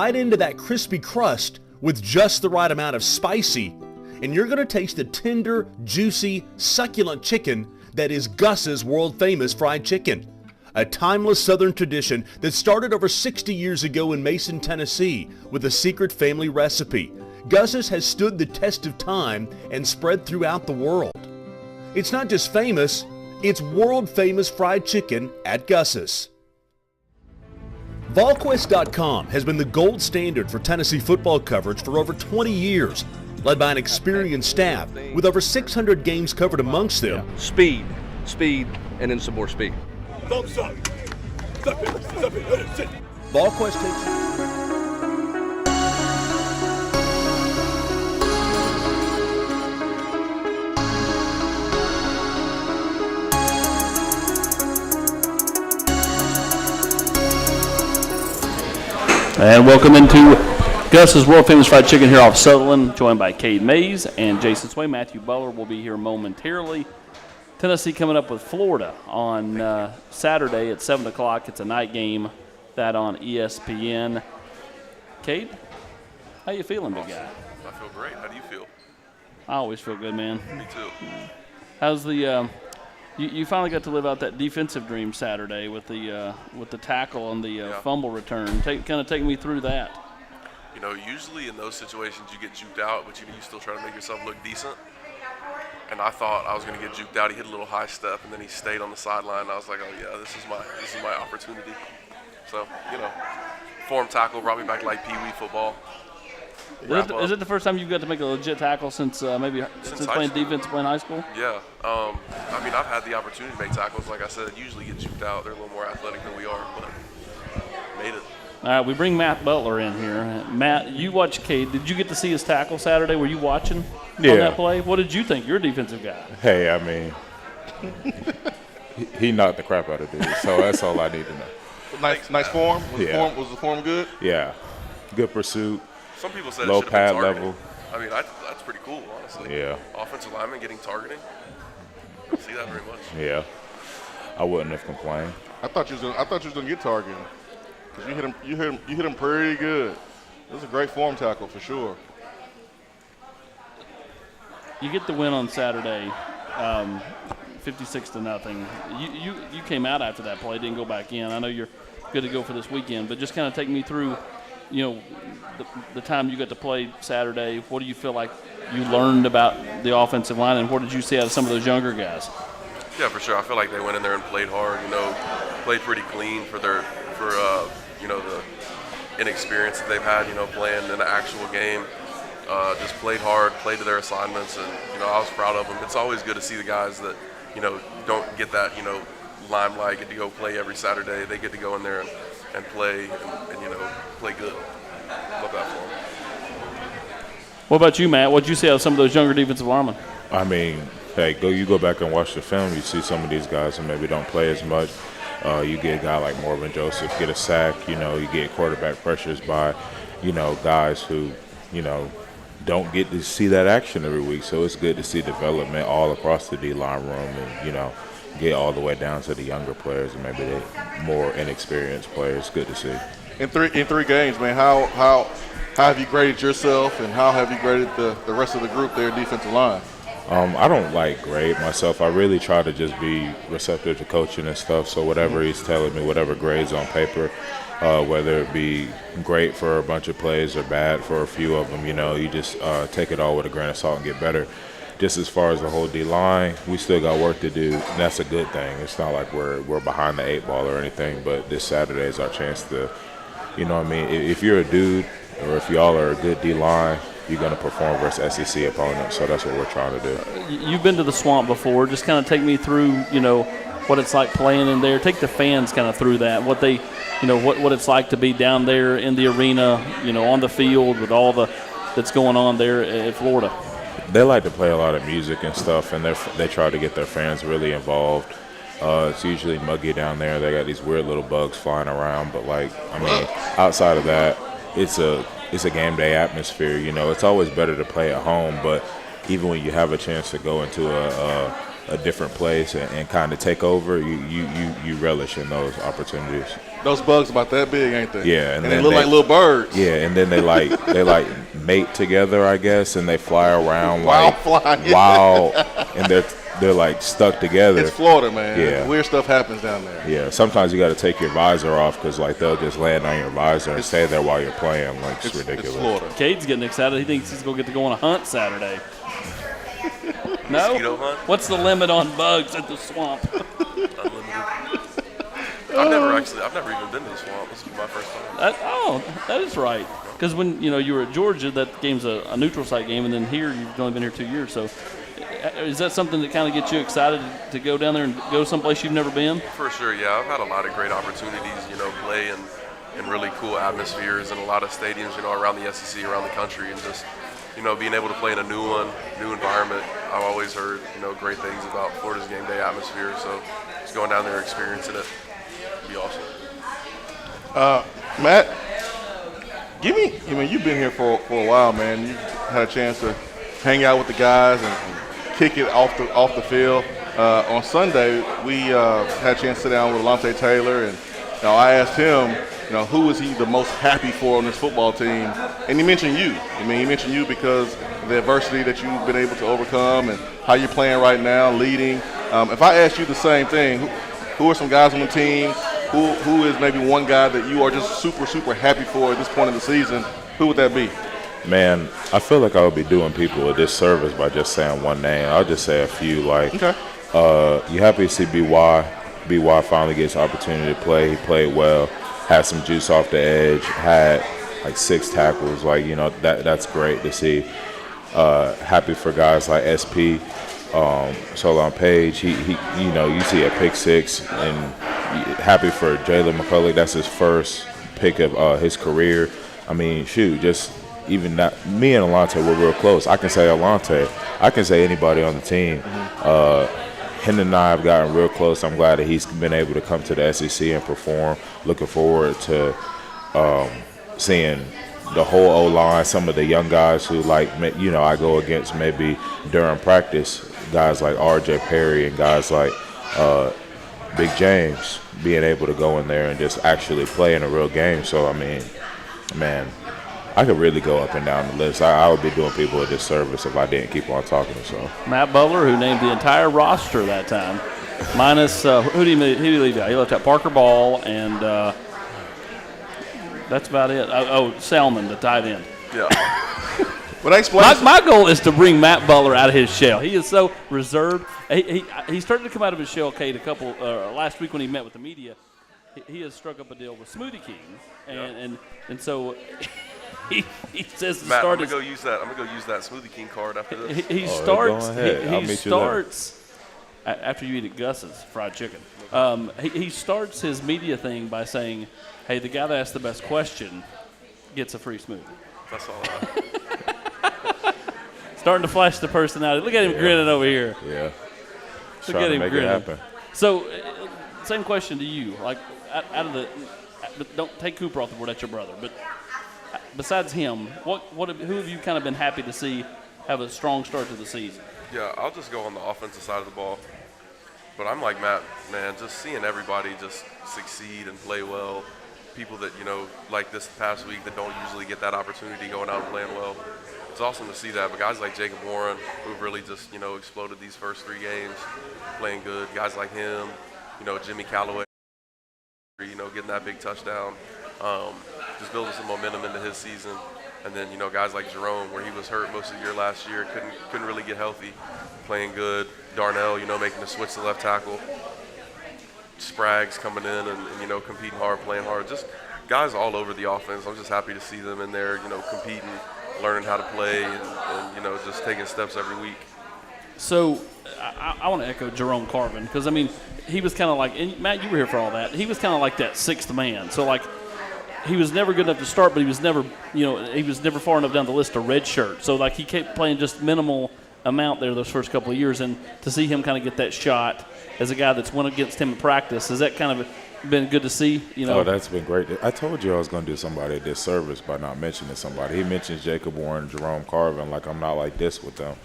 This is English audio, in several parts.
bite into that crispy crust with just the right amount of spicy, and you're going to taste the tender, juicy, succulent chicken that is Gus's world-famous fried chicken. A timeless Southern tradition that started over 60 years ago in Mason, Tennessee with a secret family recipe. Gus's has stood the test of time and spread throughout the world. It's not just famous, it's world-famous fried chicken at Gus's. Volquest.com has been the gold standard for Tennessee football coverage for over 20 years, led by an experienced staff with over 600 games covered amongst them. Speed, and then some more speed. Volquest takes... And welcome into Gus's World Famous Fried Chicken here off Sutherland, joined by Cade Mays and Jason Sway. Matthew Butler will be here momentarily. Tennessee coming up with Florida on Saturday at 7 o'clock. It's a night game, that on ESPN. Cade, how you feeling, big guy? I feel great. How do you feel? I always feel good, man. Me too. How's the you finally got to live out that defensive dream Saturday with the tackle and the fumble return. Kind of take me through that. You know, usually in those situations you get juked out, but you still try to make yourself look decent. And I thought I was going to get juked out. He hit a little high step, and then he stayed on the sideline. I was like, oh yeah, this is my opportunity. So, form tackle brought me back like Pee Wee football. Is it the first time you got to make a legit tackle since since playing defense playing high school? Yeah. I mean, I've had the opportunity to make tackles. Like I said, usually get juked out. They're a little more athletic than we are, but made it. All right, we bring Matt Butler in here. Matt, you watched Cade. Did you get to see his tackle Saturday? Were you watching on that play? What did you think? You're a defensive guy. Hey, I mean, he knocked the crap out of dude, so that's all I need to know. Nice form? Was the form good? Yeah. Good pursuit. Some people said low it should have pad been targeting. level. I mean, that's pretty cool, honestly. Yeah. Offensive lineman getting targeting. I don't see that very much. Yeah. I wouldn't have complained. I thought you was gonna get targeted. Cause you hit him pretty good. It was a great form tackle for sure. You get the win on Saturday, 56-0. You came out after that play, didn't go back in. I know you're good to go for this weekend, but just kind of take me through, the time you got to play Saturday. What do you feel like you learned about the offensive line, and what did you see out of some of those younger guys? Yeah, for sure. I feel like they went in there and played hard. Played pretty clean for the inexperience that they've had. Playing in an actual game. Just played hard, played to their assignments, and I was proud of them. It's always good to see the guys that don't get that limelight, get to go play every Saturday. They get to go in there and play and play good. Love that for them. What about you, Matt? What did you see out of some of those younger defensive linemen? I mean, hey, you go back and watch the film, you see some of these guys who maybe don't play as much. You get a guy like Morgan Joseph get a sack. You get quarterback pressures by, guys who, don't get to see that action every week. So it's good to see development all across the D-line room and, get all the way down to the younger players and maybe the more inexperienced players. Good to see. In three games, man, how have you graded yourself and how have you graded the rest of the group there, defensive line? I don't grade myself. I really try to just be receptive to coaching and stuff. So whatever he's telling me, whatever grades on paper, whether it be great for a bunch of plays or bad for a few of them, you just take it all with a grain of salt and get better. Just as far as the whole D-line, we still got work to do. And that's a good thing. It's not like we're behind the eight ball or anything, but this Saturday is our chance to, if you're a dude or if y'all are a good D-line, you're going to perform versus SEC opponents. So that's what we're trying to do. You've been to the Swamp before. Just kind of take me through, what it's like playing in there. Take the fans kind of through that, what they, what it's like to be down there in the arena, on the field with all that's going on there at Florida. They like to play a lot of music and stuff, and they try to get their fans really involved. It's usually muggy down there. They got these weird little bugs flying around, but outside of that, it's a game day atmosphere. It's always better to play at home, but even when you have a chance to go into a different place and kind of take over, you relish in those opportunities. Those bugs about that big, ain't they? Yeah, and they look like little birds. Yeah, and then they mate together, I guess, and they fly around Wild flying. wild, and they're like stuck together. It's Florida, man. Yeah. Weird stuff happens down there. Yeah, sometimes you got to take your visor off because like they'll just land on your visor and stay there while you're playing. Like it's ridiculous. It's Florida. Cade's getting excited. He thinks he's going to get to go on a hunt Saturday. No? Mosquito hunt? What's the limit on bugs at the swamp? Unlimited. I've never even been to the swamp. This is my first time. That is right. Because when you were at Georgia, that game's a neutral site game, and then here you've only been here 2 years. So, is that something that kind of gets you excited to go down there and go someplace you've never been? For sure, yeah. I've had a lot of great opportunities, play in really cool atmospheres and a lot of stadiums, around the SEC, around the country, and just, being able to play in a new environment. I've always heard, great things about Florida's game day atmosphere. So, just going down there and experiencing it would be awesome. Matt, you've been here for a while, man. You had a chance to hang out with the guys and kick it off the field. On Sunday, we had a chance to sit down with Alontae Taylor, and I asked him, who was he the most happy for on this football team? And he mentioned you. He mentioned you because of the adversity that you've been able to overcome and how you're playing right now, leading. If I asked you the same thing, who are some guys on the team? Who is maybe one guy that you are just super, super happy for at this point in the season? Who would that be? Man, I feel like I would be doing people a disservice by just saying one name. I'll just say a few. Like, you happy to see BY. BY finally gets the opportunity to play. He played well, had some juice off the edge, had like 6 tackles. Like, that's great to see. Happy for guys like SP, Solon Page. He you see a pick 6, and happy for Jalen McCullough. That's his first pick of his career. Just even that. Me and Alontae were real close. I can say Alontae. I can say anybody on the team. Him and I have gotten real close. I'm glad that he's been able to come to the SEC and perform. Looking forward to seeing the whole O-line, some of the young guys who, I go against maybe during practice, guys like R.J. Perry and guys like Big James, being able to go in there and just actually play in a real game. So, man, I could really go up and down the list. I would be doing people a disservice if I didn't keep on talking. So Matt Butler, who named the entire roster that time, minus who did he leave out? He left out Parker Ball, and that's about it. Salmon, the tight end. Yeah. But I explained. My goal is to bring Matt Butler out of his shell. He is so reserved. He started to come out of his shell, Kate, last week when he met with the media. He has struck up a deal with Smoothie King, and so. He says Matt, I'm gonna go use that Smoothie King card after this. He starts after you eat at Gus's fried chicken. He starts his media thing by saying, "Hey, the guy that asks the best question gets a free smoothie." That's all. Starting to flash the personality. Look at him grinning over here. Yeah. Look at him make grinning. it happen. So, same question to you. Like, but don't take Cooper off the board. That's your brother, but. Besides him, who have you kind of been happy to see have a strong start to the season? Yeah, I'll just go on the offensive side of the ball. But I'm like Matt, man, just seeing everybody just succeed and play well. People that, like this past week that don't usually get that opportunity going out and playing well. It's awesome to see that. But guys like Jacob Warren, who've really just, exploded these first 3 games, playing good. Guys like him, Jimmy Callaway, getting that big touchdown. Just building some momentum into his season. And then, guys like Jerome, where he was hurt most of the year last year, couldn't really get healthy, playing good. Darnell, making the switch to left tackle. Sprague's coming in and competing hard, playing hard. Just guys all over the offense. I'm just happy to see them in there, competing, learning how to play, and just taking steps every week. So I want to echo Jerome Carvin because, he was kind of like, and Matt, you were here for all that. He was kind of like that 6th man. So, he was never good enough to start, but he was never far enough down the list to redshirt. So, he kept playing just minimal amount there those first couple of years. And to see him kind of get that shot as a guy that's went against him in practice, has that kind of been good to see? Oh, that's been great. I told you I was going to do somebody a disservice by not mentioning somebody. He mentions Jacob Warren, Jerome Carvin, like I'm not like this with them.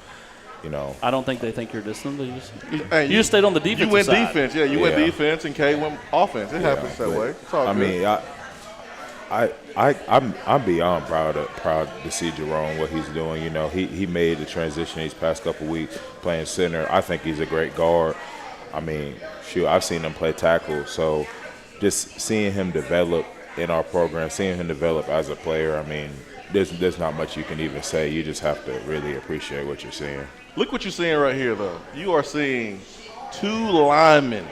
I don't think they think you're distant. Hey, You just stayed on the defensive You went side. defense, yeah. You went defense, and Kay went offense. It happens that way. It's all good. I'm beyond proud to see Jerome, what he's doing. He made the transition these past couple weeks playing center. I think he's a great guard. I mean, I've seen him play tackle. So just seeing him develop in our program, seeing him develop as a player, I mean, there's not much you can even say. You just have to really appreciate what you're seeing. Look what you're seeing right here, though. You are seeing 2 linemen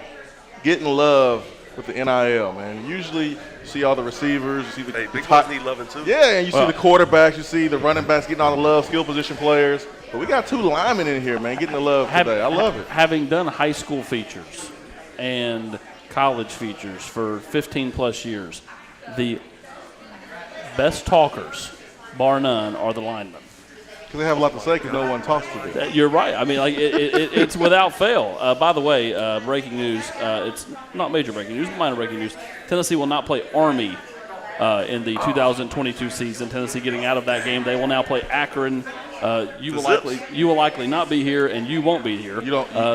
getting love with the NIL, man. Usually you see all the receivers. You see the big boys need loving too. Yeah, and you see the quarterbacks. You see the running backs getting all the love, skill position players. But we got 2 linemen in here, man, getting the love today. I love it. Having done high school features and college features for 15-plus years, the best talkers, bar none, are the linemen. Because they have a lot to say because no one talks to them. You're right. I mean, it's without fail. By the way, breaking news. It's not major breaking news, minor breaking news. Tennessee will not play Army in the 2022 season. Tennessee getting out of that game. They will now play Akron. You will likely not be here, and you won't be here.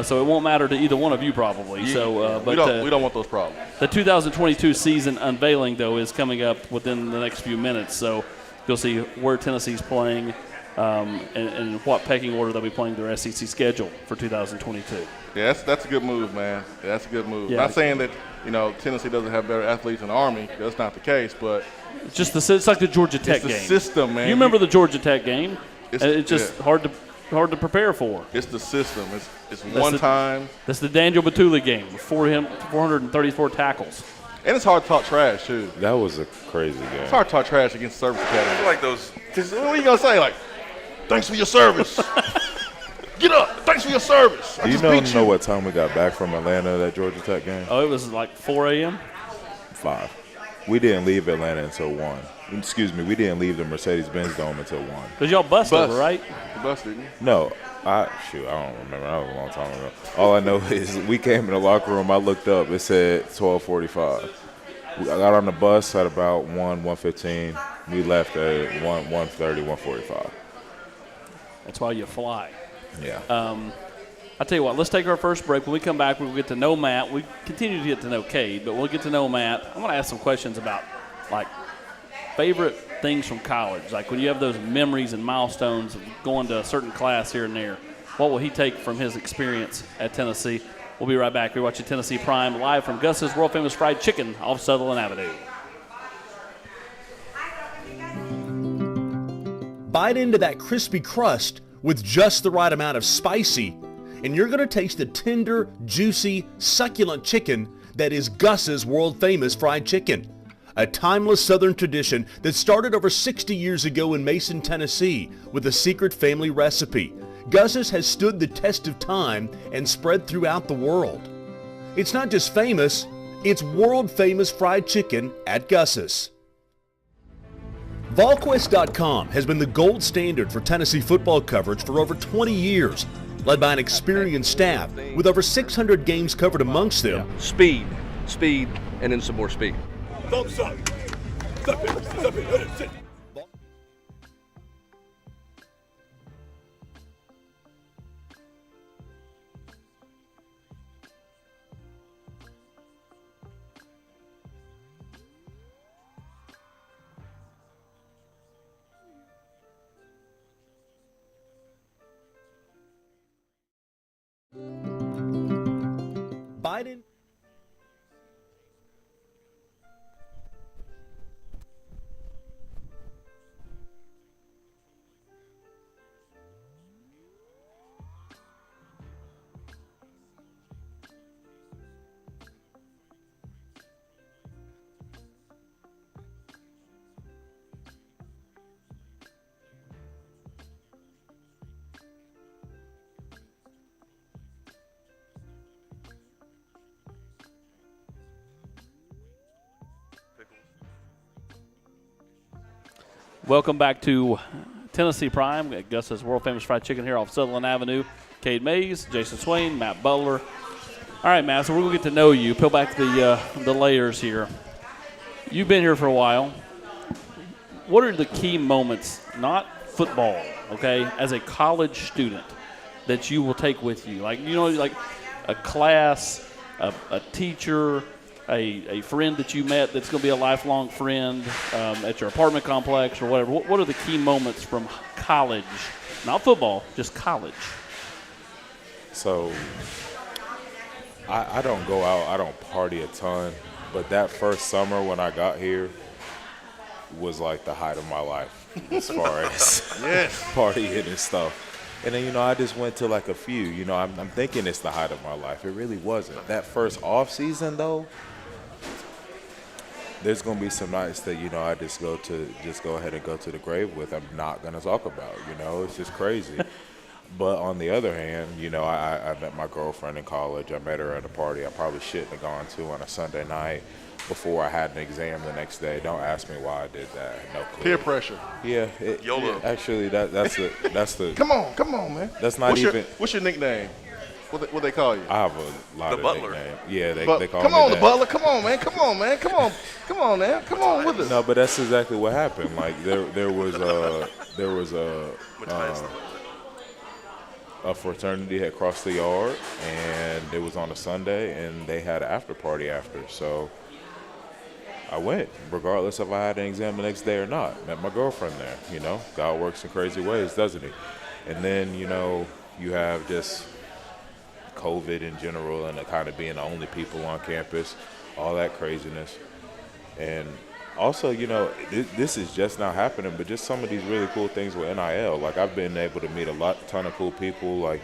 So it won't matter to either one of you probably. We don't want those problems. The 2022 season unveiling, though, is coming up within the next few minutes. So you'll see where Tennessee's playing. And what pecking order they'll be playing their SEC schedule for 2022. Yeah, that's a good move, man. That's a good move. Yeah. Not saying that Tennessee doesn't have better athletes than Army. That's not the case, but it's like the Georgia Tech game. It's the system, man. You remember the Georgia Tech game? It's just yeah. hard to prepare for. It's the system. It's one time. That's the Daniel Batuli game with 434 tackles. And it's hard to talk trash too. That was a crazy game. It's hard to talk trash against Service Academy. I feel like those. What are you gonna say? Like, thanks for your service. Get up. Thanks for your service. Do you know what time we got back from Atlanta, that Georgia Tech game? Oh, it was like 4 a.m.? 5. We didn't leave Atlanta until 1. Excuse me, we didn't leave the Mercedes-Benz Dome until 1. Because y'all bus over, right? You bus, didn't you? No. I don't remember. That was a long time ago. All I know is we came in the locker room. I looked up. It said 12:45. I got on the bus at about 1:15. We left at 1:30, 1:45. That's why you fly. Yeah. I'll tell you what, let's take our first break. When we come back, we'll get to know Matt. We continue to get to know Cade, but we'll get to know Matt. I'm going to ask some questions about, like, favorite things from college. Like, when you have those memories and milestones of going to a certain class here and there, what will he take from his experience at Tennessee? We'll be right back. We're watching Tennessee Prime live from Gus's world-famous fried chicken off Sutherland Avenue. Bite into that crispy crust with just the right amount of spicy, and you're going to taste the tender, juicy, succulent chicken that is Gus's world-famous fried chicken. A timeless Southern tradition that started over 60 years ago in Mason, Tennessee with a secret family recipe. Gus's has stood the test of time and spread throughout the world. It's not just famous, it's world-famous fried chicken at Gus's. Volquest.com has been the gold standard for Tennessee football coverage for over 20 years, led by an experienced staff with over 600 games covered amongst them. Speed, and then some more speed. Thumbs up. Step it, sit. Biden. Welcome back to Tennessee Prime at Gus's world-famous fried chicken here off Sutherland Avenue. Cade Mays, Jason Swain, Matt Butler. All right, Matt, so we're going to get to know you, peel back the layers here. You've been here for a while. What are the key moments, not football, okay, as a college student, that you will take with you? Like, like a class, a teacher, a friend that you met that's going to be a lifelong friend at your apartment complex or whatever. What are the key moments from college? Not football, just college. So I don't go out, I don't party a ton, but that first summer when I got here was like the height of my life as far as partying and stuff. And then, I just went to like a few. I'm thinking it's the height of my life. It really wasn't. That first off season though, there's gonna be some nights that I just go ahead and go to the grave with. I'm not gonna talk about. It's just crazy. But on the other hand, I met my girlfriend in college. I met her at a party I probably shouldn't have gone to on a Sunday night before I had an exam the next day. Don't ask me why I did that. No clue. Peer pressure. Yeah. YOLO. Actually, that's the. Come on, man. That's not What's your nickname? What they call you? I have a lot The of butler. nicknames. Yeah, they call come me on, that. the butler. Come on, man. Come on now. Come on with us. No, but that's exactly what happened. Like there was a fraternity had crossed the yard, and it was on a Sunday, and they had an after party after. So I went, regardless if I had an exam the next day or not. Met my girlfriend there. God works in crazy ways, doesn't he? And then you have just COVID in general, and kind of being the only people on campus, all that craziness, and also, this is just now happening, but just some of these really cool things with NIL. Like, I've been able to meet a ton of cool people. Like,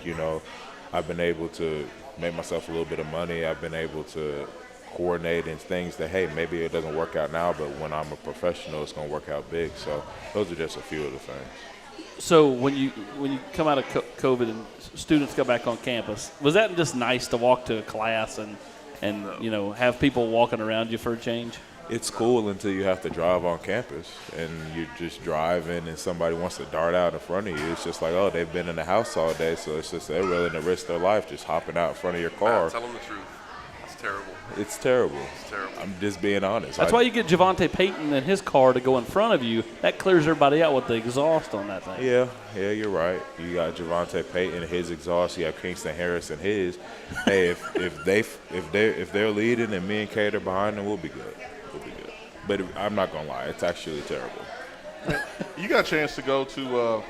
I've been able to make myself a little bit of money. I've been able to coordinate in things that, hey, maybe it doesn't work out now, but when I'm a professional, it's going to work out big. So those are just a few of the things. So when you come out of COVID and students go back on campus, was that just nice to walk to a class and have people walking around you for a change? It's cool until you have to drive on campus and you're just driving and somebody wants to dart out in front of you. It's just like, oh, they've been in the house all day, so it's just they're willing to risk their life just hopping out in front of your car. Tell them the truth. It's terrible. It's terrible. It's terrible. I'm just being honest. That's why you get Javante Payton in his car to go in front of you. That clears everybody out with the exhaust on that thing. Yeah, you're right. You got Javante Payton, his exhaust. You have Kingston Harris and his. Hey, if they're leading and me and Kate are behind them, we'll be good. We'll be good. But I'm not gonna lie, it's actually terrible. You got a chance to go to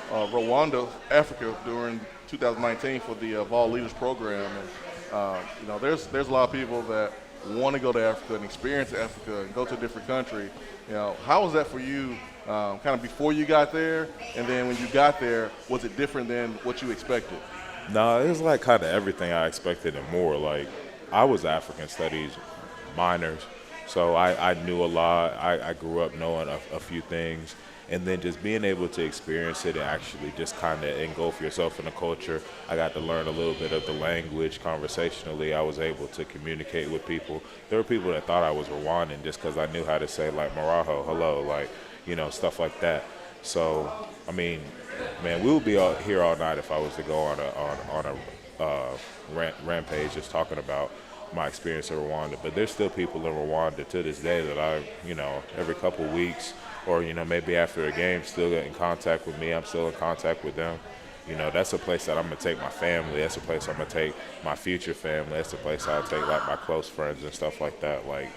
Rwanda, Africa, during 2019 for the Vol Leaders program, and there's a lot of people that want to go to Africa and experience Africa and go to a different country. How was that for you, kind of before you got there, and then when you got there, was it different than what you expected? No, it was like kind of everything I expected and more. Like, I was African studies minors, so I knew a lot. I grew up knowing a few things. And then just being able to experience it and actually just kind of engulf yourself in the culture. I got to learn a little bit of the language conversationally. I was able to communicate with people. There were people that thought I was Rwandan just because I knew how to say, like, Maraho, hello, like, stuff like that. So, I mean, man, we would be here all night if I was to go on a rampage just talking about my experience in Rwanda. But there's still people in Rwanda to this day that I, every couple of weeks, or, maybe after a game, still get in contact with me. I'm still in contact with them. That's a place that I'm going to take my family. That's a place I'm going to take my future family. That's a place I'll take, like, my close friends and stuff like that. Like,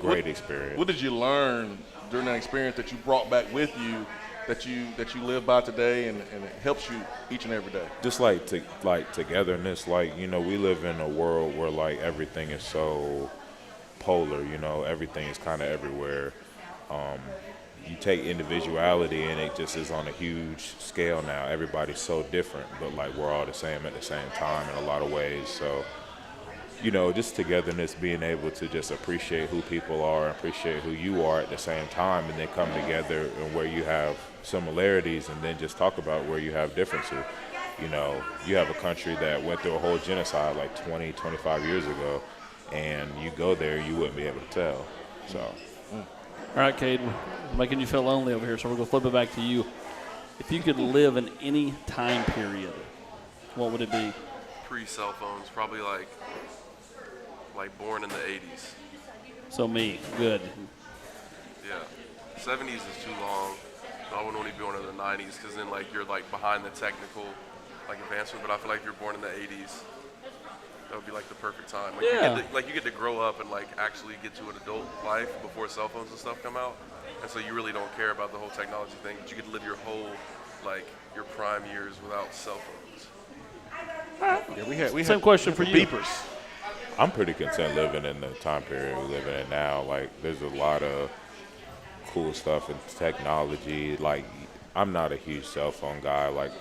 great experience. What did you learn during that experience that you brought back with you that you live by today and it helps you each and every day? Just, togetherness. Like, we live in a world where, like, everything is so polar, everything is kind of everywhere. You take individuality and it just is on a huge scale now. Everybody's so different, but like we're all the same at the same time in a lot of ways. So, just togetherness, being able to just appreciate who people are, appreciate who you are at the same time, and then come together and where you have similarities and then just talk about where you have differences. You have a country that went through a whole genocide like 20, 25 years ago, and you go there, you wouldn't be able to tell. So. All right, Cade, we're making you feel lonely over here, so we're going to flip it back to you. If you could live in any time period, what would it be? Pre-cell phones, probably like born in the 80s. So me, good. Yeah, 70s is too long. So I would only be born in the 90s because then like you're like behind the technical like advancement, but I feel like if you're born in the 80s, that would be like the perfect time. Like, Yeah. you get to grow up and like actually get to an adult life before cell phones and stuff come out, and so you really don't care about the whole technology thing, but you get to live your whole, like, your prime years without cell phones. Yeah, we had Same question for you. beepers. I'm pretty content living in the time period we live in now. Like, there's a lot of cool stuff in technology. Like, I'm not a huge cell phone guy. Like,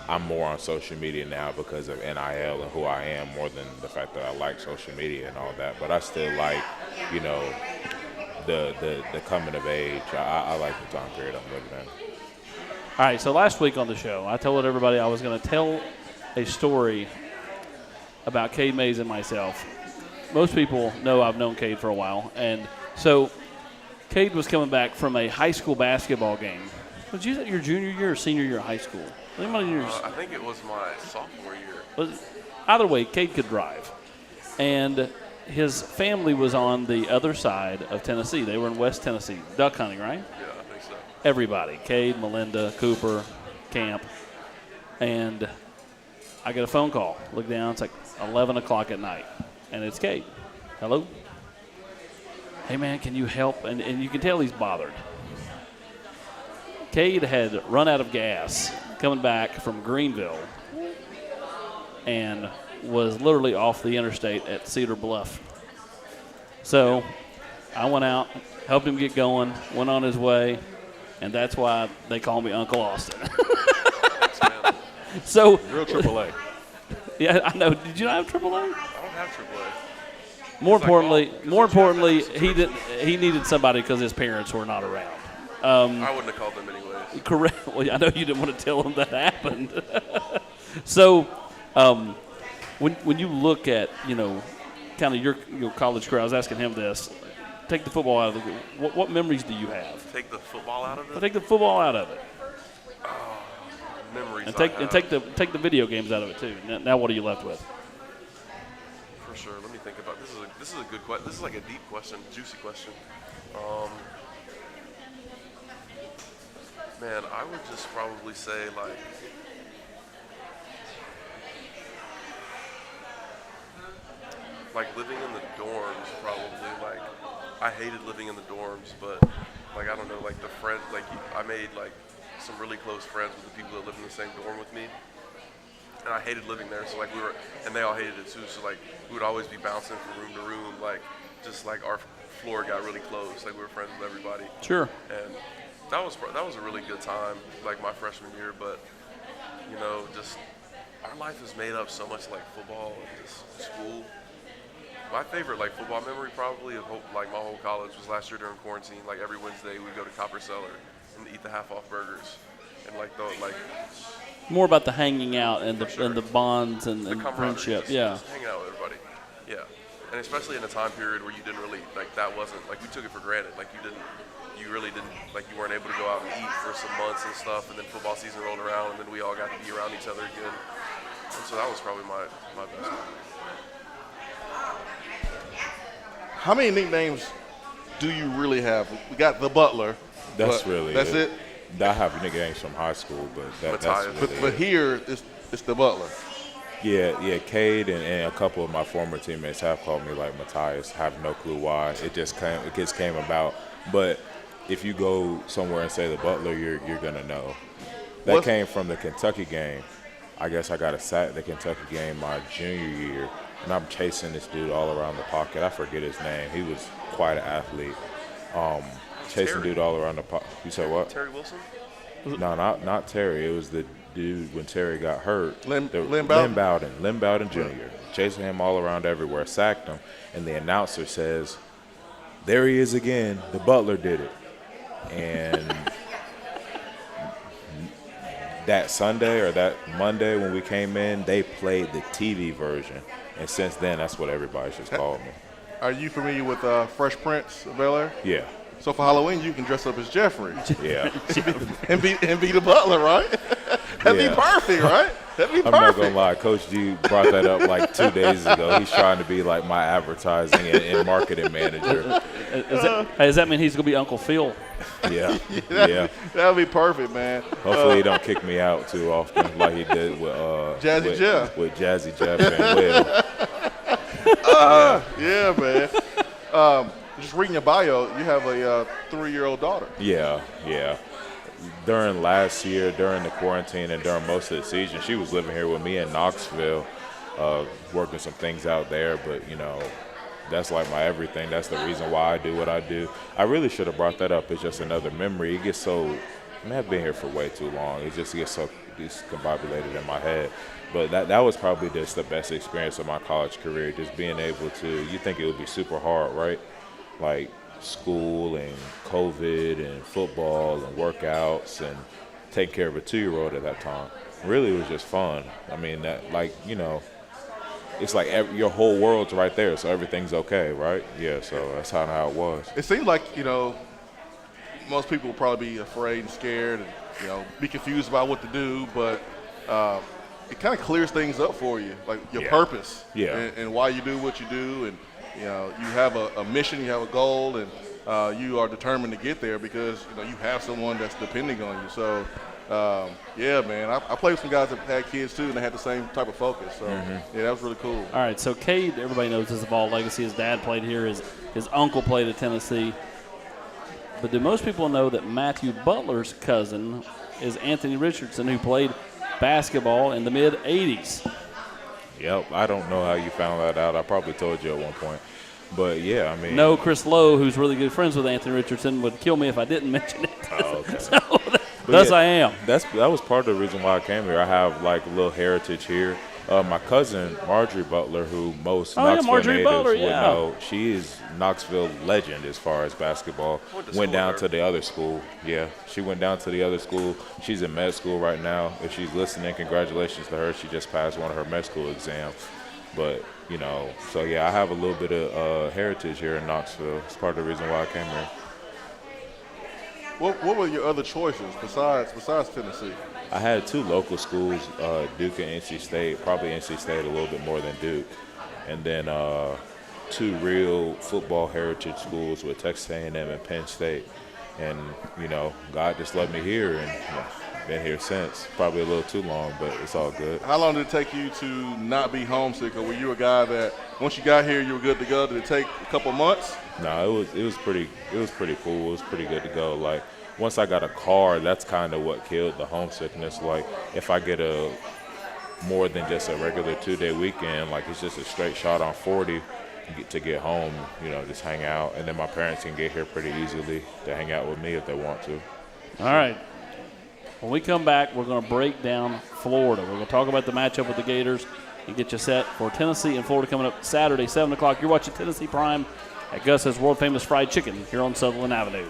I'm more on social media now because of NIL and who I am more than the fact that I like social media and all that. But I still like, you know, the coming of age. I like the time period I'm living in. All right, so last week on the show, I told everybody I was going to tell a story about Cade Mays and myself. Most people know I've known Cade for a while, and so Cade was coming back from a high school basketball game. Was you your junior year or senior year of high school? I think it was my sophomore year. Either way, Cade could drive, and his family was on the other side of Tennessee. They were in West Tennessee, duck hunting, right? Yeah, I think so. Everybody, Cade, Melinda, Cooper, Camp, and I get a phone call. Look down, it's like 11 o'clock at night, and it's Cade. Hello? Hey, man, can you help? And you can tell he's bothered. Cade had run out of gas coming back from Greenville and was literally off the interstate at Cedar Bluff. So I went out, helped him get going, went on his way, and that's why they call me Uncle Austin. So Real AAA. yeah, I know. Did you not have AAA? I don't have AAA. More It's importantly, like, he needed somebody because his parents were not around. I wouldn't have called them anyways. Correct. Well, I know you didn't want to tell him that happened. So, when you look at, you know, kind of your college career, I was asking him this. Take the football out of it. What memories do you have? Take the football out of it? Take the football out of it. Memories And I have. take the video games out of it too. Now what are you left with? For sure. Let me think about this. This is a good question. This is like a deep question, juicy question. Man, I would just probably say like living in the dorms. Probably like I hated living in the dorms, but like I don't know, like the friend, like I made like some really close friends with the people that lived in the same dorm with me. And I hated living there, so like and they all hated it too. So like we would always be bouncing from room to room, like just like our floor got really close. Like we were friends with everybody. Sure. And that was a really good time, like my freshman year. But you know, just our life is made up so much like football and just school. My favorite like football memory probably of like my whole college was last year during quarantine. Like every Wednesday we'd go to Copper Cellar and eat the half-off burgers, and like More about the hanging out and the sure. and the bonds and camaraderie, friendship. just Yeah. hanging out with everybody. Yeah, and especially in a time period where you didn't really like that wasn't like we took it for granted. Like you really didn't like you weren't able to go out and eat for some months and stuff, and then football season rolled around, and then we all got to be around each other again. And so that was probably my best one. How many nicknames do you really have? We got the Butler. That's That's it. I have nicknames from high school, but that's Matthias. really But it. here it's the Butler. Yeah, Cade and a couple of my former teammates have called me like Matthias. Have no clue why. It just came about. But if you go somewhere and say the Butler, you're gonna know. That came from the Kentucky game. I guess I got a sack at the Kentucky game my junior year, and I'm chasing this dude all around the pocket. I forget his name. He was quite an athlete. Chasing dude all around the pocket. You said what? Terry Wilson? No, not Terry. It was the dude when Terry got hurt. Lynn Bowden. Lynn Bowden Jr. Chasing him all around everywhere, sacked him, and the announcer says, "There he is again. The Butler did it." And that Sunday or that Monday when we came in, they played the TV version, and since then, that's what everybody's just called me. Are you familiar with Fresh Prince of Bel-Air? Yeah. So for Halloween, you can dress up as Jeffrey Yeah. and be the Butler, right? That'd be perfect, right? That'd be I'm perfect. not gonna lie, Coach G brought that up like 2 days ago. He's trying to be like my advertising and marketing manager. Does that mean he's gonna be Uncle Phil? Yeah, That would be perfect, man. Hopefully he don't kick me out too often like he did with Jazzy Jeff. With Jazzy Jeff and Will. Yeah, man. Just reading your bio, you have a 3-year-old daughter. Yeah. During last year, during the quarantine, and during most of the season, she was living here with me in Knoxville, working some things out there. But, you know, that's like my everything. That's the reason why I do what I do. I really should have brought that up. It's just another memory. It gets so – I've been here for way too long. It just gets so discombobulated in my head. But that was probably just the best experience of my college career, just being able to – you think it would be super hard, right? Like school and COVID and football and workouts and taking care of a 2-year-old at that time. Really, it was just fun. I mean, that, like, you know, it's like your whole world's right there, so everything's okay, right? Yeah, so that's how it was. It seems like, you know, most people will probably be afraid and scared and, you know, be confused about what to do, but it kind of clears things up for you, like your purpose and why you do what you do. And, you know, you have a mission, you have a goal, and you are determined to get there because, you know, you have someone that's depending on you. So, yeah, man, I played with some guys that had kids too, and they had the same type of focus. So, yeah, that was really cool. All right, so Cade, everybody knows is a Vol legacy. His dad played here. His uncle played at Tennessee. But do most people know that Matthew Butler's cousin is Anthony Richardson, who played basketball in the mid-'80s? Yep, I don't know how you found that out. I probably told you at one point. But, yeah, I mean. No, Chris Lowe, who's really good friends with Anthony Richardson, would kill me if I didn't mention it. Oh, okay. So, thus I am. That was part of the reason why I came here. I have, like, a little heritage here. My cousin, Marjorie Butler, who most Knoxville natives would know, she is Knoxville legend as far as basketball. Went down to the other school. Yeah, she went down to the other school. She's in med school right now. If she's listening, congratulations to her. She just passed one of her med school exams. But, you know, so, yeah, I have a little bit of heritage here in Knoxville. It's part of the reason why I came here. What were your other choices besides Tennessee? I had 2 local schools, Duke and NC State, probably NC State a little bit more than Duke. And then 2 real football heritage schools with Texas A&M and Penn State. And, you know, God just let me here and been here since. Probably a little too long, but it's all good. How long did it take you to not be homesick, or were you a guy that once you got here you were good to go? Did it take a couple months? No, it was pretty cool. It was pretty good to go. Like, once I got a car, that's kind of what killed the homesickness. Like, if I get a more than just a regular 2-day weekend, like it's just a straight shot on 40 to get home, you know, just hang out. And then my parents can get here pretty easily to hang out with me if they want to. All right. When we come back, we're going to break down Florida. We're going to talk about the matchup with the Gators and get you set for Tennessee and Florida coming up Saturday, 7 o'clock. You're watching Tennessee Prime at Gus's world-famous fried chicken here on Sutherland Avenue.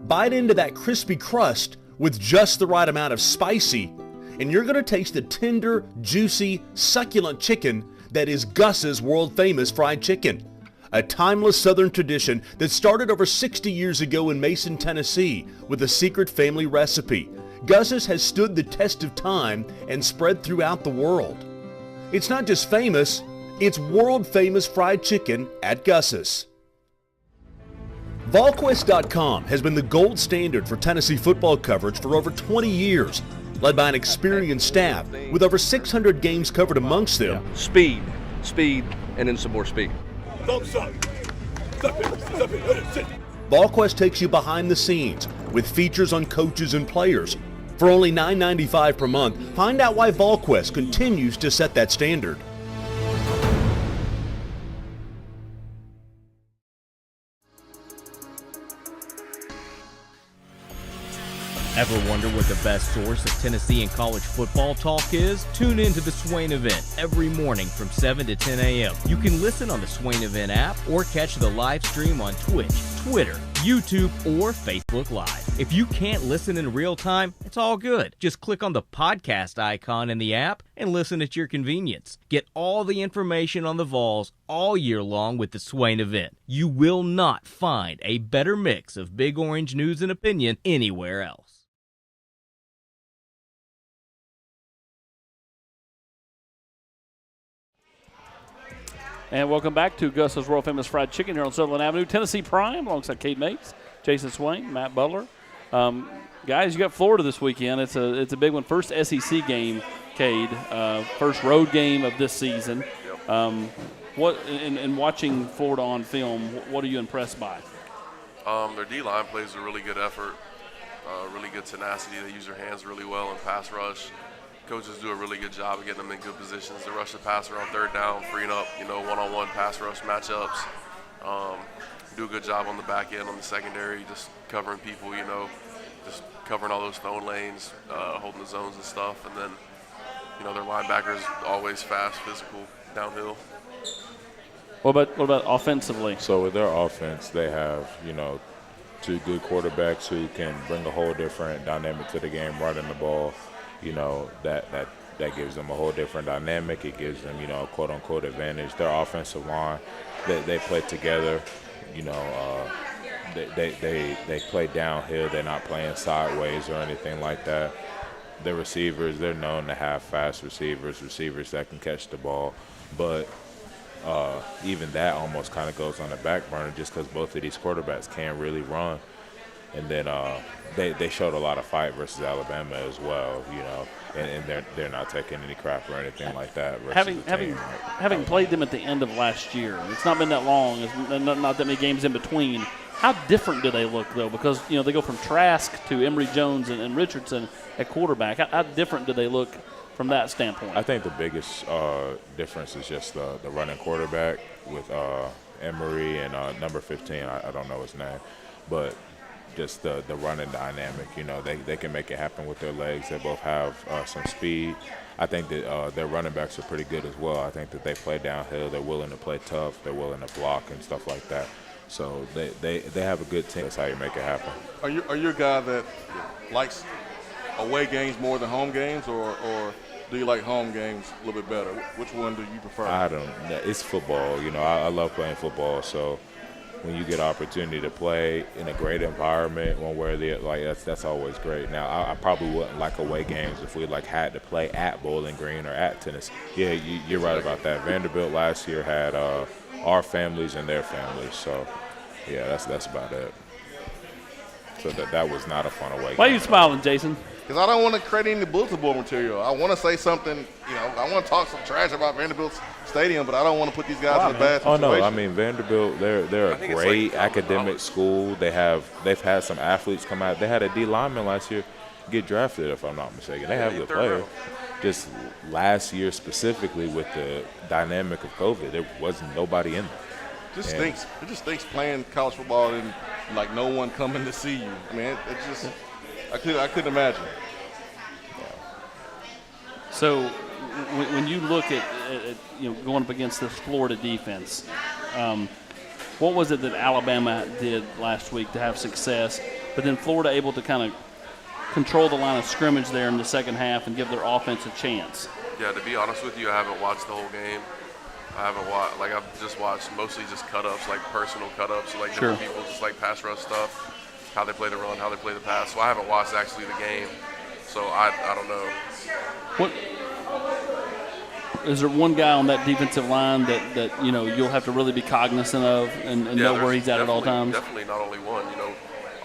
Bite into that crispy crust with just the right amount of spicy, and you're going to taste the tender, juicy, succulent chicken that is Gus's world-famous fried chicken. A timeless Southern tradition that started over 60 years ago in Mason, Tennessee with a secret family recipe. Gus's has stood the test of time and spread throughout the world. It's not just famous, it's world-famous fried chicken at Gus's. Volquest.com has been the gold standard for Tennessee football coverage for over 20 years, led by an experienced staff with over 600 games covered amongst them. Speed, and then some more speed. Thumbs up. Step it. Sit. Volquest takes you behind the scenes with features on coaches and players. For only $9.95 per month, find out why Volquest continues to set that standard. Ever wonder what the best source of Tennessee and college football talk is? Tune in to the Swain Event every morning from 7 to 10 a.m. You can listen on the Swain Event app or catch the live stream on Twitch, Twitter, YouTube, or Facebook Live. If you can't listen in real time, it's all good. Just click on the podcast icon in the app and listen at your convenience. Get all the information on the Vols all year long with the Swain event. You will not find a better mix of Big Orange news and opinion anywhere else. And welcome back to Gus's World Famous Fried Chicken here on Sutherland Avenue, Tennessee Prime, alongside Cade Mates, Jason Swain, Matt Butler. Guys, you got Florida this weekend. It's a big one. First SEC game, Cade. First road game of this season. What in watching Florida on film, what are you impressed by? Their D-line plays a really good effort, really good tenacity. They use their hands really well in pass rush. Coaches do a really good job of getting them in good positions to rush the passer on third down, freeing up, one-on-one pass rush matchups. Do a good job on the back end, on the secondary, just covering people, just covering all those thrown lanes, holding the zones and stuff. And then, their linebackers always fast, physical, downhill. What about offensively? So with their offense, they have, two good quarterbacks who can bring a whole different dynamic to the game, running the ball. That gives them a whole different dynamic. It gives them, a quote-unquote advantage. Their offensive line, they play together. They play downhill. They're not playing sideways or anything like that. The receivers, they're known to have fast receivers that can catch the ball. But even that almost kind of goes on the back burner just because both of these quarterbacks can't really run. And then they showed a lot of fight versus Alabama as well, and they're not taking any crap or anything like that. Having played them at the end of last year, it's not been that long. It's not that many games in between. How different do they look though? Because they go from Trask to Emory Jones and Richardson at quarterback. How different do they look from that standpoint? I think the biggest difference is just the running quarterback with Emory and number 15. I don't know his name, but just the running dynamic. They can make it happen with their legs. They both have some speed. I think that their running backs are pretty good as well. I think that they play downhill. They're willing to play tough. They're willing to block and stuff like that. So they have a good team. That's how you make it happen. Are you a guy that likes away games more than home games, or do you like home games a little bit better? Which one do you prefer? I don't. It's football. I love playing football. So when you get an opportunity to play in a great environment, one where that's always great. Now I probably wouldn't like away games if we had to play at Bowling Green or at Tennessee. Yeah, you're right about that. Vanderbilt last year had our families and their families. So yeah, that's about it. So that was not a fun away game. Why are you smiling, Jason? Because I don't want to create any bulletin board material. I want to say something, I want to talk some trash about Vanderbilt's stadium, but I don't want to put these guys in a bad situation. Oh, no, Vanderbilt, they're a great academic school. They've had some athletes come out. They had a D lineman last year get drafted, if I'm not mistaken. They have good players. Just last year specifically with the dynamic of COVID, there wasn't nobody in there. It just stinks playing college football and no one coming to see you. It just I couldn't imagine. So when you look at going up against this Florida defense, what was it that Alabama did last week to have success, but then Florida able to kind of control the line of scrimmage there in the second half and give their offense a chance? Yeah, to be honest with you, I haven't watched the whole game. I've just watched mostly just cut-ups, personal cut-ups, different people, just pass rush stuff, how they play the run, how they play the pass. So I haven't watched actually the game, so I don't know. What is there one guy on that defensive line that you'll have to really be cognizant of and know where he's at all times? Definitely not only one.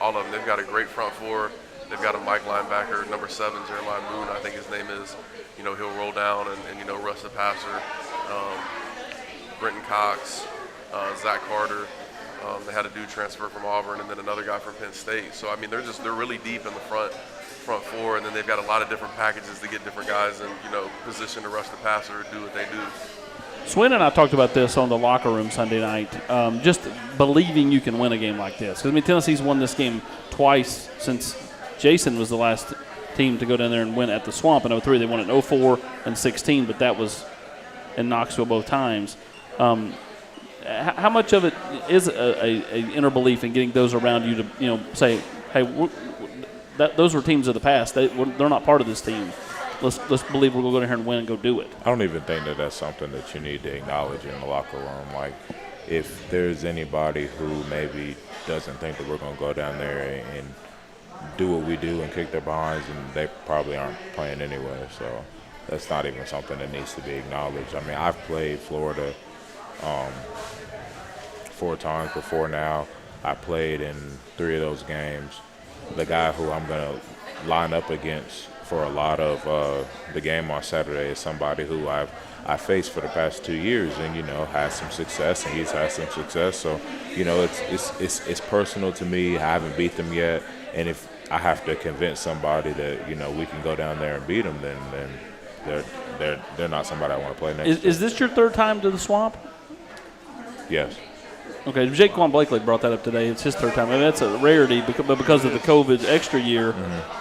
All of them. They've got a great front four. They've got a Mike linebacker, number 7, Jeremiah Moon, I think his name is. He'll roll down and rush the passer. Brenton Cox, Zach Carter. They had a dude transfer from Auburn, and then another guy from Penn State. So they're really deep in the front four, and then they've got a lot of different packages to get different guys in position to rush the passer or do what they do. Swin and I talked about this on the locker room Sunday night. Just believing you can win a game like this, because Tennessee's won this game twice since Jason was the last team to go down there and win at the Swamp in 2003. They won it in 2004 and 2016, but that was in Knoxville both times. How much of it is a inner belief in getting those around you to say, hey, those were teams of the past. They're not part of this team. Let's believe we're going to go down here and win and go do it. I don't even think that that's something that you need to acknowledge in the locker room. Like, if there's anybody who maybe doesn't think that we're going to go down there and do what we do and kick their behinds, and they probably aren't playing anyway. So that's not even something that needs to be acknowledged. I mean, I've played Florida 4 times before now. I played in 3 of those games. The guy who I'm going to line up against for a lot of the game on Saturday is somebody who I faced for the past 2 years, and has some success, and he's had some success. So it's personal to me. I haven't beat them yet, and if I have to convince somebody that we can go down there and beat them, then they're not somebody I want to play next to. Is this your 3rd time to the Swamp? Yes. Okay, Jaquan Blakely brought that up today. It's his 3rd time. I mean, that's a rarity, but because of the COVID extra year,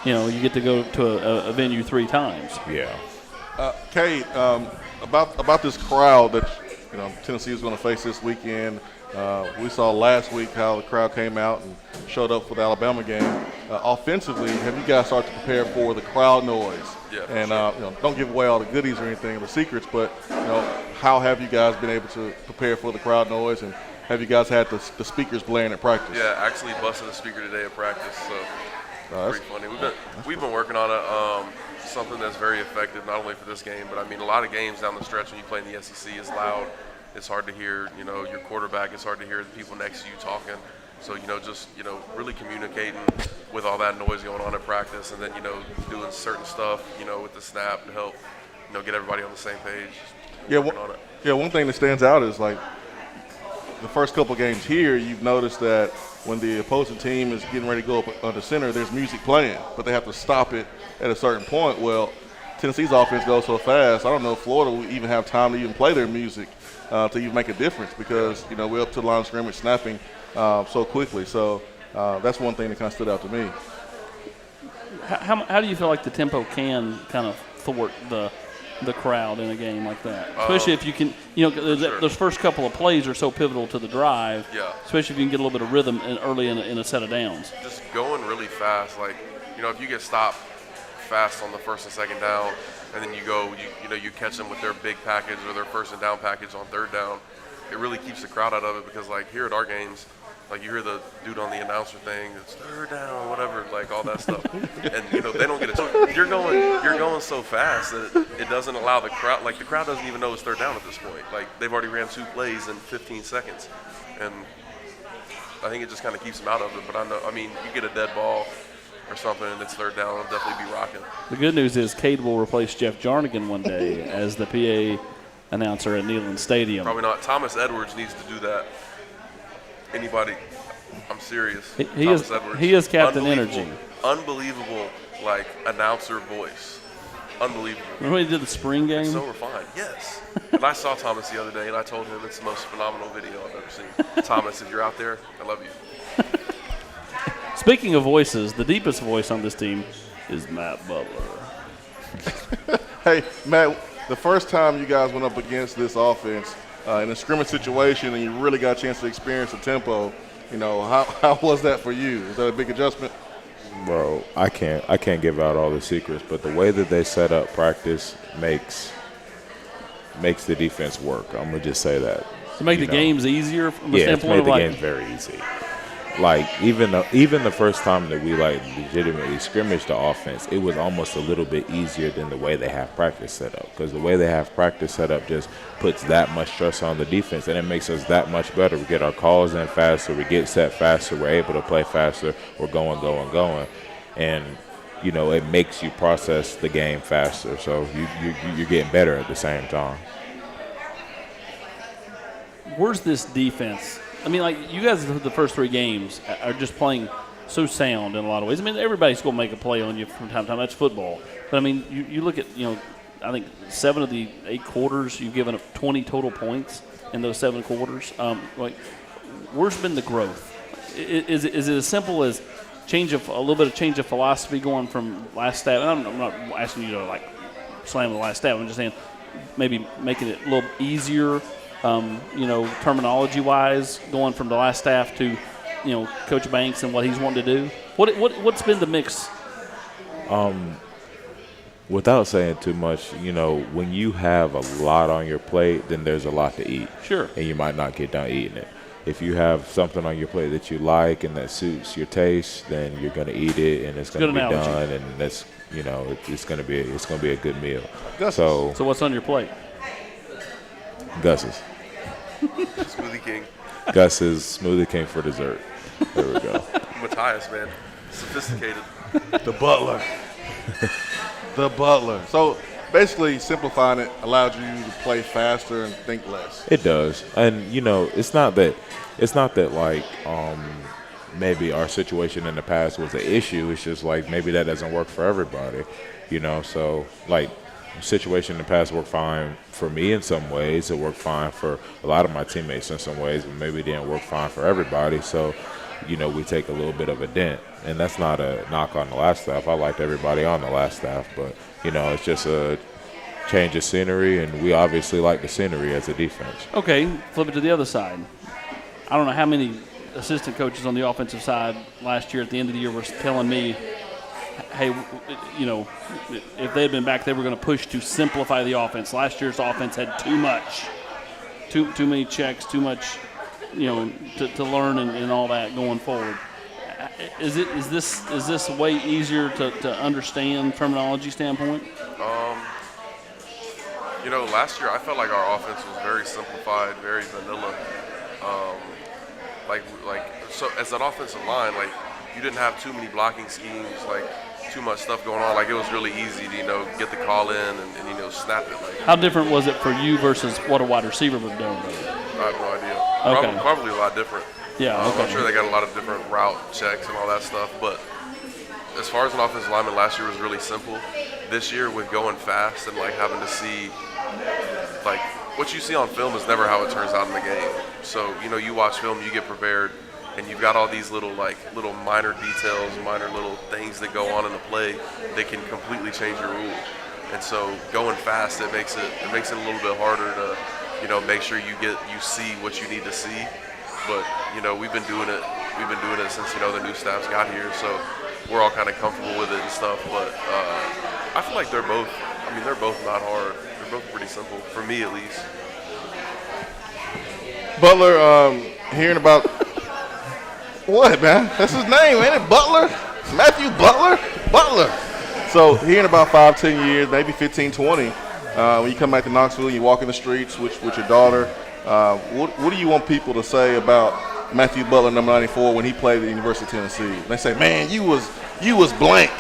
you get to go to a venue 3 times. Yeah. Kate, about this crowd that Tennessee is going to face this weekend. We saw last week how the crowd came out and showed up for the Alabama game. Offensively, have you guys started to prepare for the crowd noise? Yeah. And don't give away all the goodies or anything, the secrets, but how have you guys been able to prepare for the crowd noise, and have you guys had the speakers blaring at practice? Yeah, actually busted a speaker today at practice, so pretty funny. We've been working on it. Something that's very effective, not only for this game, but I mean a lot of games down the stretch when you play in the SEC is loud. It's hard to hear, your quarterback. It's hard to hear the people next to you talking. So, just really communicating with all that noise going on at practice, and then doing certain stuff, with the snap to help, get everybody on the same page. One thing that stands out is like the first couple games here, you've noticed that when the opposing team is getting ready to go up under center, there's music playing, but they have to stop it at a certain point. Well, Tennessee's offense goes so fast, I don't know if Florida will even have time to even play their music to even make a difference, because, we're up to the line of scrimmage snapping so quickly. So that's one thing that kind of stood out to me. How do you feel like the tempo can kind of thwart the crowd in a game like that? Especially if you can, those first couple of plays are so pivotal to the drive. Yeah. Especially if you can get a little bit of rhythm early in a set of downs. Just going really fast. Like, if you get stopped fast on the 1st and 2nd down, and then you catch them with their big package or their 1st and down package on 3rd down, it really keeps the crowd out of it, because like here at our games, like you hear the dude on the announcer thing, it's 3rd down, whatever, like all that stuff, and they don't get it. So you're going so fast that it doesn't allow the crowd. Like the crowd doesn't even know it's 3rd down at this point. Like they've already ran 2 plays in 15 seconds, and I think it just kind of keeps them out of it. But you get a dead ball or something and it's 3rd down, it'll definitely be rocking. The good news is Cade will replace Jeff Jarnigan one day as the PA announcer at Neyland Stadium. Probably not. Thomas Edwards needs to do that. Anybody, I'm serious. He is Captain Energy. Unbelievable, like, announcer voice. Unbelievable. Remember when he did the spring game? It's so refined, yes. And I saw Thomas the other day, and I told him it's the most phenomenal video I've ever seen. Thomas, if you're out there, I love you. Speaking of voices, the deepest voice on this team is Matt Butler. Hey, Matt, the first time you guys went up against this offense in a scrimmage situation and you really got a chance to experience the tempo, how was that for you? Was that a big adjustment? Bro, I can't give out all the secrets, but the way that they set up practice makes the defense work. I'm gonna just say that. To make the games easier from the standpoint made of the games very easy. Like even the first time that we legitimately scrimmaged the offense, it was almost a little bit easier than the way they have practice set up, because the way they have practice set up just puts that much stress on the defense, and it makes us that much better. We get our calls in faster, we get set faster, we're able to play faster, we're going, and it makes you process the game faster. So you're getting better at the same time. Where's this defense? I mean, like, you guys, the first 3 games are just playing so sound in a lot of ways. I mean, everybody's going to make a play on you from time to time. That's football. But, I mean, you look at, I think 7 of the 8 quarters, you've given up 20 total points in those 7 quarters. Where's been the growth? Is it as simple as a little bit of change of philosophy going from last stab? And I'm not asking you to, like, slam the last stab. I'm just saying maybe making it a little easier, terminology-wise, going from the last staff to, Coach Banks and what he's wanting to do. What's been the mix Without saying too much, when you have a lot on your plate, then there's a lot to eat. Sure. And you might not get done eating it. If you have something on your plate that you like and that suits your taste, then you're going to eat it, and it's going to be done, and that's it's going to be a good meal. So what's on your plate? Gus's. Smoothie King. Gus's Smoothie King for dessert. There we go. Matthias, man, sophisticated. The butler. The butler. So basically, simplifying it allowed you to play faster and think less. It does, and it's not that like maybe our situation in the past was an issue. It's just like maybe that doesn't work for everybody, So like, situation in the past worked fine for me in some ways. It worked fine for a lot of my teammates in some ways, but maybe it didn't work fine for everybody. So, we take a little bit of a dent, and that's not a knock on the last staff. I liked everybody on the last staff, but it's just a change of scenery, and we obviously like the scenery as a defense. Okay, flip it to the other side. I don't know how many assistant coaches on the offensive side last year at the end of the year were telling me, hey, if they had been back, they were going to push to simplify the offense. Last year's offense had too many checks, too much, to learn and all that going forward. Is this way easier to understand terminology standpoint? Last year I felt like our offense was very simplified, very vanilla. So as an offensive line, like, you didn't have too many blocking schemes, like too much stuff going on. Like, it was really easy to get the call in and snap it. Like, how different was it for you versus what a wide receiver would do? I have no idea. Okay. Probably a lot different. Yeah, okay. I'm sure they got a lot of different route checks and all that stuff. But as far as an offensive lineman, last year was really simple. This year, with going fast and like having to see, like, what you see on film is never how it turns out in the game. So you watch film, you get prepared, and you've got all these little minor details, minor little things that go on in the play that can completely change your rule. And so going fast, it makes it a little bit harder to make sure you see what you need to see. But we've been doing it since the new staff's got here, so we're all kind of comfortable with it and stuff. But I feel like they're both not hard. They're both pretty simple, for me at least. Butler, hearing about what, man? That's his name, ain't it? Butler? Matthew Butler? Butler. So hearing about 5, 10 years, maybe 15, 20, when you come back to Knoxville and you walk in the streets with your daughter, what do you want people to say about Matthew Butler, number 94, when he played at the University of Tennessee? They say, man, you was blank.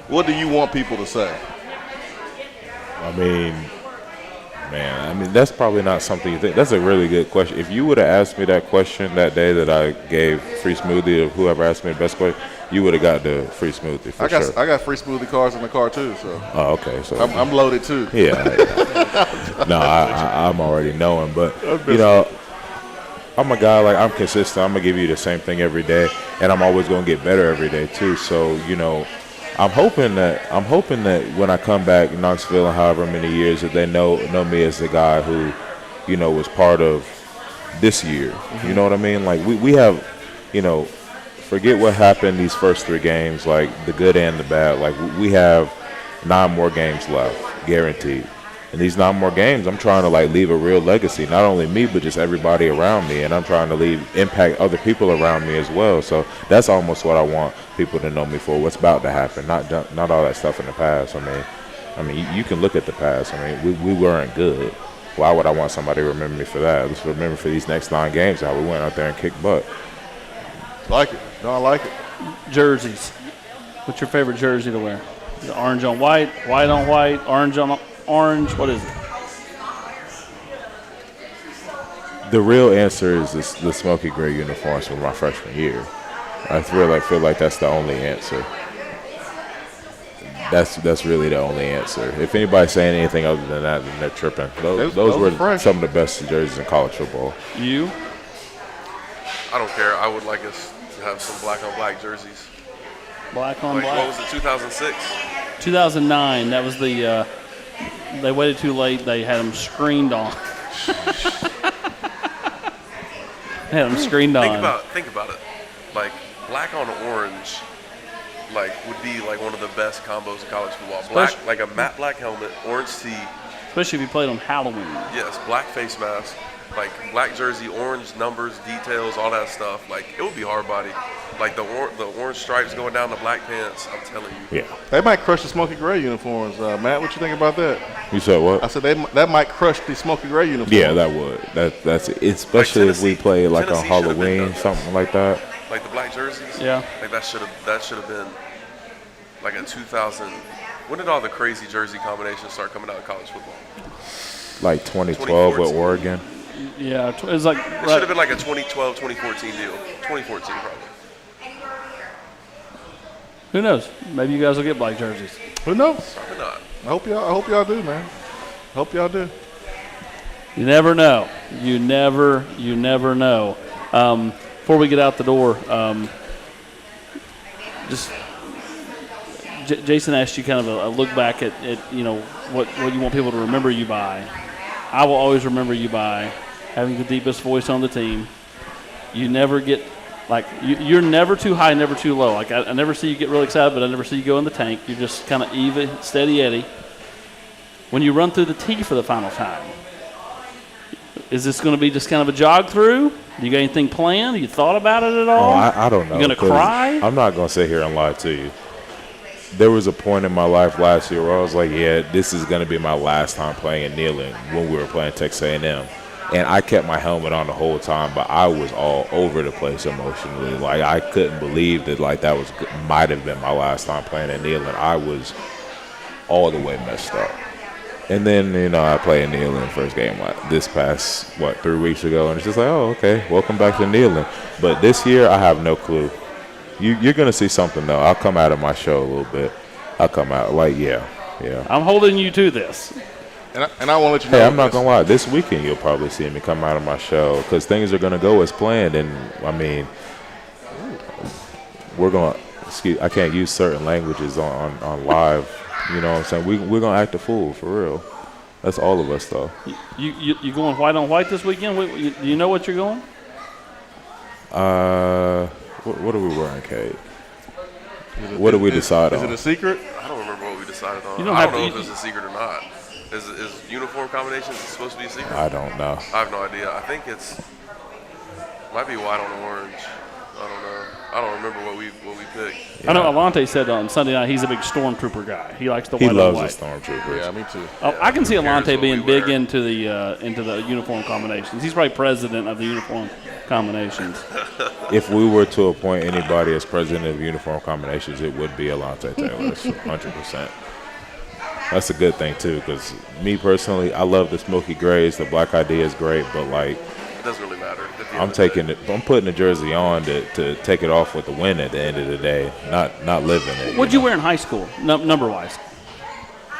What do you want people to say? That's probably not something you think. That's a really good question. If you would have asked me that question that day that I gave free smoothie, or whoever asked me the best question, you would have got the free smoothie for sure. I got free smoothie cards in the car too. So. Oh, okay. So I'm loaded too. Yeah. No, I'm already knowing, but I'm a guy, like, I'm consistent. I'm gonna give you the same thing every day, and I'm always gonna get better every day too. So I'm hoping that when I come back in Knoxville in however many years, that they know me as the guy who, was part of this year. Mm-hmm. You know what I mean? Like, we have, forget what happened these first 3 games, like the good and the bad. Like, we have 9 more games left, guaranteed. And these 9 more games, I'm trying to leave a real legacy, not only me, but just everybody around me. And I'm trying to impact other people around me as well. So that's almost what I want people to know me for, what's about to happen, not all that stuff in the past. I mean, you can look at the past. We weren't good. Why would I want somebody to remember me for that? Let's remember for these next 9 games how we went out there and kicked butt. Like it. No, I like it. Jerseys. What's your favorite jersey to wear? Is it orange on white, white on white, orange on orange? What is it? The real answer is the smoky gray uniforms from my freshman year. I feel like that's the only answer. That's really the only answer. If anybody's saying anything other than that, then they're tripping. Those were some of the best jerseys in college football. You? I don't care. I would like us to have some black on black jerseys. Black on black? What was it, 2006? 2009. That was the they waited too late. They had them screened on. They had them screened on. Think about it. Like, black on orange, like would be like one of the best combos in college football. Black, like a matte black helmet, orange tee. Especially if you played on Halloween. Yes, black face mask, like black jersey, orange numbers, details, all that stuff. Like it would be hard body. Like the orange stripes going down the black pants. I'm telling you. Yeah. They might crush the smoky gray uniforms. Matt, what you think about that? You said what? I said that might crush the smoky gray uniforms. Yeah, that would. That's especially Like if we play like on Tennessee should have been Halloween, done something like that. Like the black jerseys. Yeah. Like that should have been like a 2000. When did all the crazy jersey combinations start coming out in college football? Like 2012 with 2014. Oregon. Yeah, it's like It should have been like a 2012, 2014 deal. 2014 probably. who knows? Maybe you guys will get black jerseys. Who knows? Probably not. I hope y'all do, man. Hope y'all do. You never know. You never know. Before we get out the door, Jason asked you kind of a look back at what you want people to remember you by. I will always remember you by having the deepest voice on the team. You never get you're never too high, never too low. Like I never see you get really excited, but I never see you go in the tank. You're just kind of even, steady Eddie. When you run through the tee for the final time, is this going to be just kind of a jog through? Do you got anything planned? You thought about it at all? I don't know. You going to cry? I'm not going to sit here and lie to you. There was a point in my life last year where I was like, yeah, this is going to be my last time playing and kneeling when we were playing Texas A&M. And I kept my helmet on the whole time, but I was all over the place emotionally. Like, I couldn't believe that, like, that might have been my last time playing and kneeling. I was all the way messed up. And then, I played kneeling first game this past, 3 weeks ago. And it's just like, oh, okay, welcome back to kneeling. But this year, I have no clue. You're going to see something, though. I'll come out of my show a little bit. I'll come out like, yeah. I'm holding you to this. And I want to let you know. Hey, I'm not going to lie. This weekend, you'll probably see me come out of my show because things are going to go as planned. And, I mean, we're going to – I can't use certain languages on live. You know what I'm saying? We're going to act a fool, for real. That's all of us, though. You going white on white this weekend? Do you know what you're going? What are we wearing, Kate? What did we decide on? Is it a secret? I don't remember what we decided on. don't I have don't know to- if it's a secret or not. Is uniform combinations supposed to be a secret? I don't know. I have no idea. I think might be white on orange. I don't know. I don't remember what we picked. Yeah. I know Alante said on Sunday night he's a big stormtrooper guy. He likes the He white loves on the white. Stormtroopers. Yeah, me too. I can see Who cares Alante what being we big wear? into the uniform combinations. He's probably president of the uniform combinations. If we were to appoint anybody as president of uniform combinations, it would be Alante Taylor, 100%. That's a good thing, too, because me personally, I love the smoky grays. The black idea is great, but, like, It doesn't really matter. At the end I'm of the day. I'm putting the jersey on to take it off with the win at the end of the day, not living it. What'd you wear in high school, number-wise?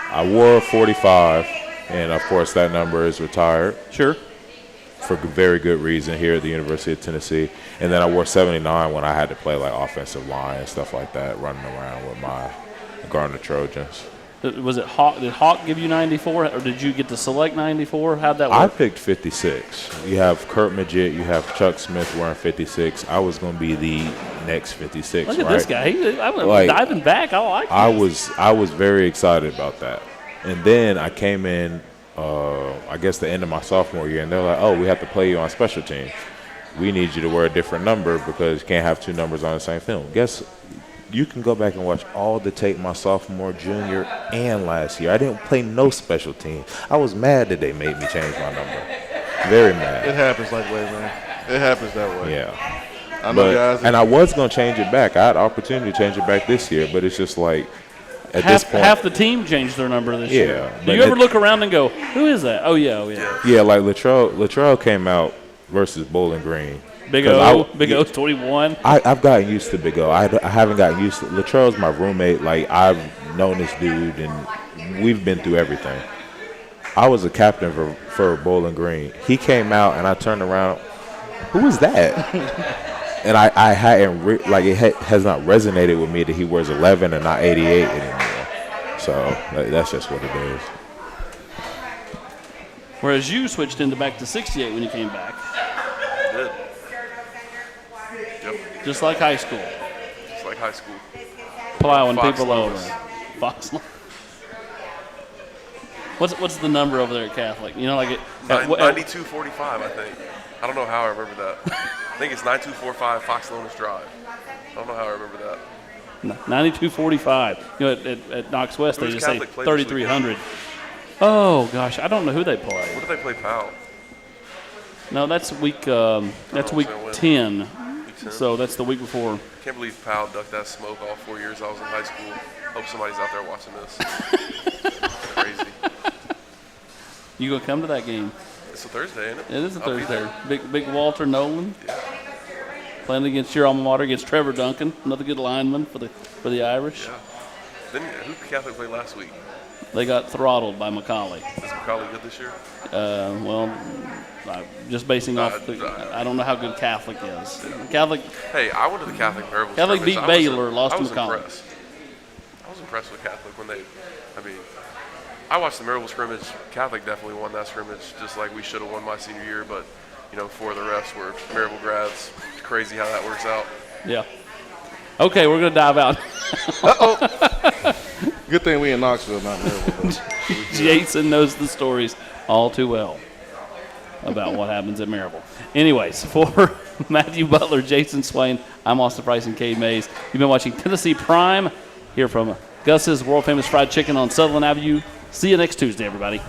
I wore a 45, and, of course, that number is retired. Sure. For very good reason here at the University of Tennessee. And then I wore 79 when I had to play like offensive line and stuff like that, running around with my Gardner Trojans. Was it Hawk? Did Hawk give you 94, or did you get to select 94? How'd that I work? picked 56. You have Kurt Magid, you have Chuck Smith wearing 56. I was going to be the next 56. Look at right? this guy. I went Like, diving back. I like this. I was very excited about that. And then I came in, I guess the end of my sophomore year, and they're like, oh, we have to play you on special teams. We need you to wear a different number because you can't have two numbers on the same film. Guess you can go back and watch all the tape my sophomore, junior, and last year. I didn't play no special team. I was mad that they made me change my number. Very mad. It happens that way, man. It happens that way. Yeah. I know guys. And I was going to change it back. I had the opportunity to change it back this year, but it's just like at this point. Half the team changed their number this year. Yeah. Do you ever look around and go, who is that? Oh, yeah. Yeah, like Latrell came out versus Bowling Green. Big O's 21. I've gotten used to Big O. I haven't gotten used to Latrell's my roommate. Like, I've known this dude, and we've been through everything. I was a captain for Bowling Green. He came out, and I turned around. Who was that? And I hadn't it has not resonated with me that he wears 11 and not 88 anymore. So that's just what it is. Whereas you switched into back to 68 when you came back. Did. Yep. Just like high school. It's like high school. plowing Fox people Lotus. over. Fox. What's the number over there at Catholic? You know, like 9245, I think. I don't know how I remember that. I think it's 9245 Fox Lotus Drive. I don't know how I remember that. 9245. You know, at Knox West, Who they does just say Catholic play this 3300. Oh, gosh. I don't know who they play. What do they play, Powell? No, that's week week 10. Week 10? So that's the week before. Can't believe Powell ducked that smoke all 4 years I was in high school. Hope somebody's out there watching this. Crazy. You going to come to that game? It's a Thursday, isn't it? It is a I'll be Thursday. there. Big Walter Nolan. Yeah. Playing against your alma mater, against Trevor Duncan, another good lineman for the Irish. Yeah. Then who did Catholic play last week? They got throttled by Macaulay. Is Macaulay good this year? Just basing off I don't know how good Catholic is. Catholic. Hey, I went to the Catholic Maryville Catholic scrimmage. beat Baylor, lost to Macaulay. I was impressed with Catholic when I watched the Maryville scrimmage. Catholic definitely won that scrimmage, just like we should have won my senior year. But four of the rest were Maryville grads. It's crazy how that works out. Yeah. Okay, we're gonna dive out. Good thing we in Knoxville, not Maryville. Jason knows the stories all too well about what happens at Maryville. Anyways, for Matthew Butler, Jason Swain, I'm Austin Price and Cade Mays. You've been watching Tennessee Prime here from Gus's world famous fried chicken on Sutherland Avenue. See you next Tuesday, everybody.